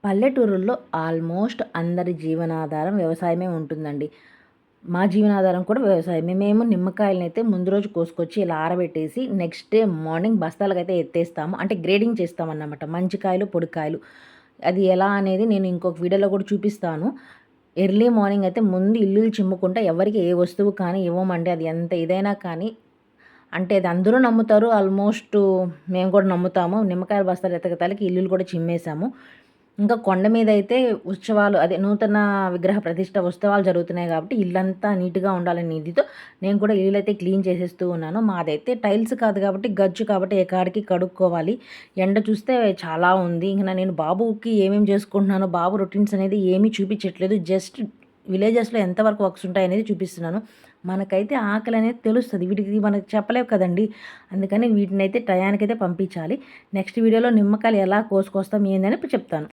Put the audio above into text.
పల్లెటూరుల్లో almost అందరి జీవనాధారం వ్యవసాయమే ఉంటుందండి. మా జీవనాధారం కూడా వ్యవసాయమే. మేము నిమ్మకాయలనైతే ముందు రోజు కోసుకొచ్చి ఇలా ఆరబెట్టేసి నెక్స్ట్ డే మార్నింగ్ బస్తాలకైతే ఎత్తేస్తాము. అంటే గ్రేడింగ్ చేస్తామన్నమాట. మంచి కాయలు, పొడి కాయలు. అది ఎలా అనేది నేను ఇంకొక వీడియోలో కూడా చూపిస్తాను. ఎర్లీ మార్నింగ్ అయితే ముందు ఇల్లులు చిమ్ముకుంటా ఎవరికి ఏ వస్తువు కానీ ఇవ్వమండి. అది ఎంత ఇదైనా కానీ అంటే అది అందరూ నమ్ముతారు. ఆల్మోస్ట్ మేము కూడా నమ్ముతాము. నిమ్మకాయల బస్తాలు ఎతకతాలకి ఇల్లులు కూడా చిమ్మేసాము. ఇంకా కొండ మీద అయితే ఉత్సవాలు అదే నూతన విగ్రహ ప్రతిష్ట ఉత్సవాలు జరుగుతున్నాయి కాబట్టి ఇల్లంతా నీట్‌గా ఉండాలనే ఇదితో నేను కూడా ఇల్లులైతే క్లీన్ చేసేస్తూ ఉన్నాను. మాదైతే టైల్స్ కాదు కాబట్టి గచ్చు కాబట్టి ఏ కాడికి కడుక్కోవాలి. ఎండ చూస్తే చాలా ఉంది. ఇంక నేను బాబుకి ఏమేమి చేసుకుంటున్నానో బాబు రొటీన్స్ అనేది ఏమీ చూపించట్లేదు. జస్ట్ విలేజెస్‌లో ఎంతవరకు వర్క్స్ ఉంటాయనేది చూపిస్తున్నాను. మనకైతే ఆకలి అనేది తెలుస్తది. వీటికి మనకు చెప్పలేవు కదండీ! అందుకని వీటినైతే టయానికైతే పంపించాలి. నెక్స్ట్ వీడియోలో నిమ్మకాయలు ఎలా కోసుకొస్తాం ఏందని చెప్తాను.